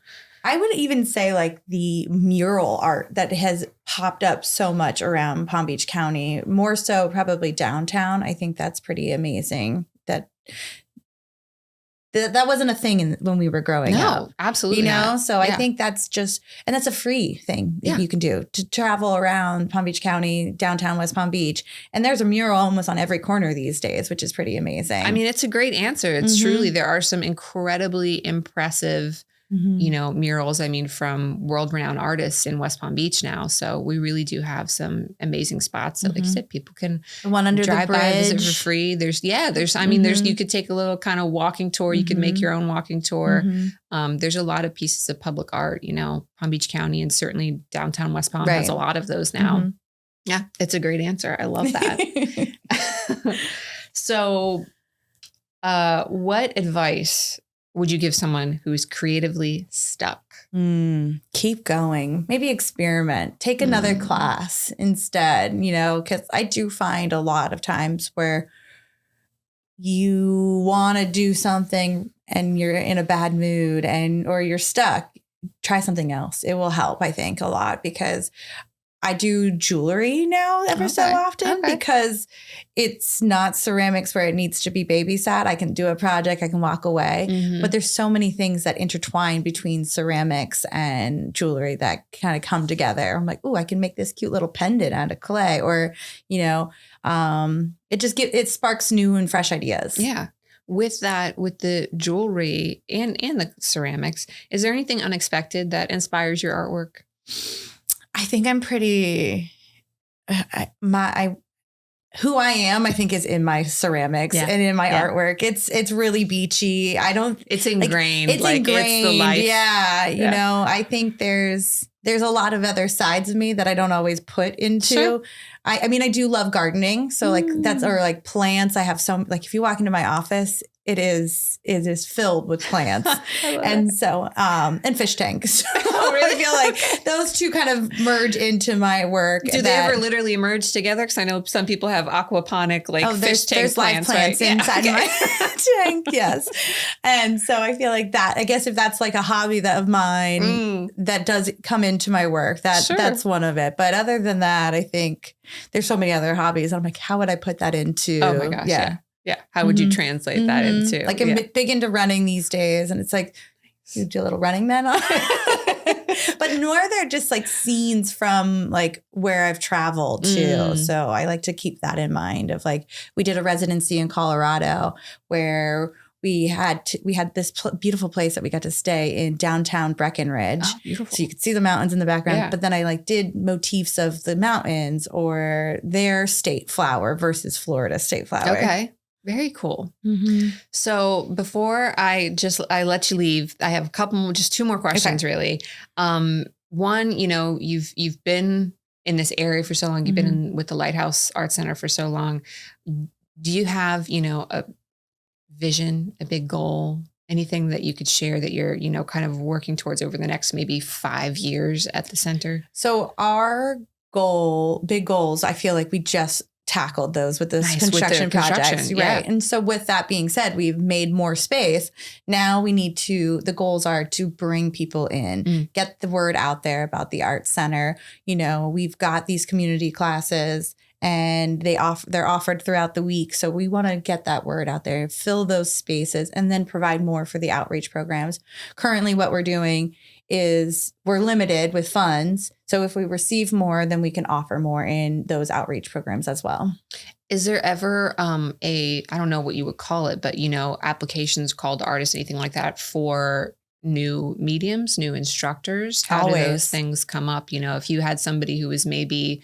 I would even say like the mural art that has popped up so much around Palm Beach County, more so probably downtown. I think that's pretty amazing that wasn't a thing when we were growing up. No, absolutely not. So I think that's and that's a free thing that you can do to travel around Palm Beach County, downtown West Palm Beach. And there's a mural almost on every corner these days, which is pretty amazing. I mean, it's a great answer. It's truly, there are some incredibly impressive murals, from world-renowned artists in West Palm Beach now. So we really do have some amazing spots that, like you said, people can one under drive the bridge. by, visit for free. There's, you could take a little kind of walking tour. You could make your own walking tour. There's a lot of pieces of public art, Palm Beach County and certainly downtown West Palm has a lot of those now. Yeah, it's a great answer. I love that. So what advice would you give someone who's creatively stuck? Keep going. Maybe experiment. Take another class instead, because I do find a lot of times where you want to do something and you're in a bad mood or you're stuck. Try something else. It will help, I think, a lot because I do jewelry now ever so often because it's not ceramics where it needs to be babysat. I can do a project, I can walk away. But there's so many things that intertwine between ceramics and jewelry that kind of come together. I'm like, oh, I can make this cute little pendant out of clay or, it sparks new and fresh ideas. Yeah. With the jewelry and the ceramics, is there anything unexpected that inspires your artwork? I think I'm pretty, who I am, I think is in my ceramics and in my artwork. It's really beachy. It's ingrained. It's ingrained. It's the life. Yeah. I think there's a lot of other sides of me that I don't always put into. Sure. I do love gardening. So or plants. I have if you walk into my office, it is filled with plants. And so, and fish tanks. I really feel like those two kind of merge into my work. Do they ever literally merge together? Because I know some people have aquaponic fish tank there's plants, live plants right? inside my tank. Yes. And so I feel like that, I guess if that's like a hobby of mine that does come into my work, that's one of it. But other than that, I think there's so many other hobbies. I'm like, how would I put that into? Oh my gosh. Yeah. How would you translate that into? I'm big into running these days. And it's like, you do a little running man on it. But nor they're just like scenes from like where I've traveled to. So I like to keep that in mind of like, we did a residency in Colorado where we had this beautiful place that we got to stay in downtown Breckenridge. Oh, beautiful. So you could see the mountains in the background. Yeah. But then I like did motifs of the mountains or their state flower versus Florida state flower. Okay. Very cool. Mm-hmm. So before I let you leave, I have just two more questions, really. One, you've been in this area for so long. You've been with the Lighthouse Art Center for so long. Do you have, a vision, a big goal, anything that you could share that you're, kind of working towards over the next maybe 5 years at the center? So our big goals, I feel like we just tackled those with this construction projects. Yeah. Right. And so with that being said, we've made more space. Now the goals are to bring people in, get the word out there about the art center. We've got these community classes and they're offered throughout the week. So we want to get that word out there, fill those spaces, and then provide more for the outreach programs. Currently, what we're doing is we're limited with funds. So if we receive more, then we can offer more in those outreach programs as well. Is there ever I don't know what you would call it, but, applications called artists, anything like that for new mediums, new instructors? How do those things come up? If you had somebody who was maybe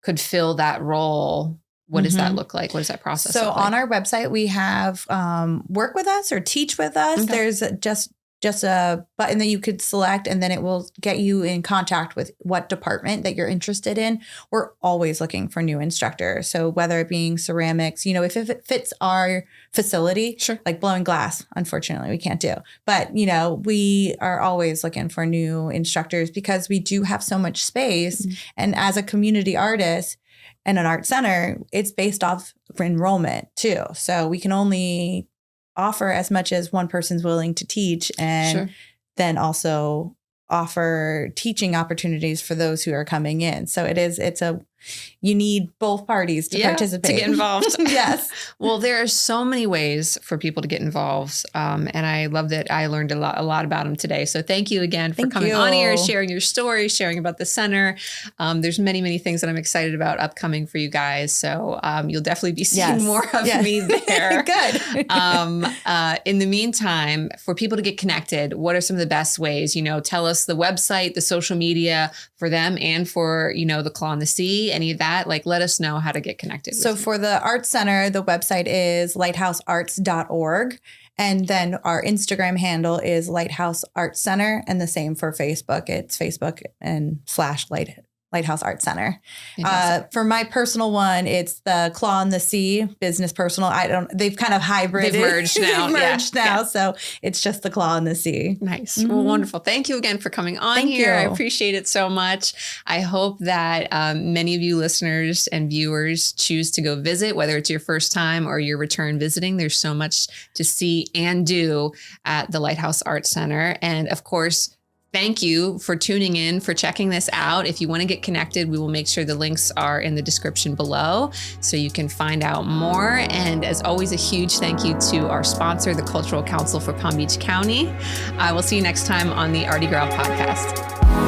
could fill that role, what does that look like? What does that process look like? On our website, we have work with us or teach with us. Okay. There's just a button that you could select, and then it will get you in contact with what department that you're interested in. We're always looking for new instructors. So whether it being ceramics, if it fits our facility, sure. Like blowing glass, unfortunately, we can't do. But, we are always looking for new instructors because we do have so much space. And as a community artist and an art center, it's based off enrollment too. So we can only offer as much as one person's willing to teach, and then also offer teaching opportunities for those who are coming in. So you need both parties to participate. To get involved. Yes. Well, there are so many ways for people to get involved. And I love that I learned a lot about them today. So thank you again for coming on here, sharing your story, sharing about the center. There's many, many things that I'm excited about upcoming for you guys. So you'll definitely be seeing more of me there. Good. In the meantime, for people to get connected, what are some of the best ways? Tell us the website, the social media for them and for, the Claw in the Sea. Any of that, let us know how to get connected. So for the Art Center, the website is lighthousearts.org. And then our Instagram handle is Lighthouse Art Center. And the same for Facebook. It's Facebook and /Lighthouse Art Center. For my personal one, it's the Claw in the Sea, business personal. They've kind of hybrided. They've merged now. Yeah. So it's just the Claw in the Sea. Nice. Well, wonderful. Thank you again for coming on here. I appreciate it so much. I hope that many of you listeners and viewers choose to go visit, whether it's your first time or your return visiting. There's so much to see and do at the Lighthouse Art Center. And of course, thank you for tuning in, for checking this out. If you want to get connected, we will make sure the links are in the description below so you can find out more. And as always, a huge thank you to our sponsor, the Cultural Council for Palm Beach County. I will see you next time on the Artie Girl podcast.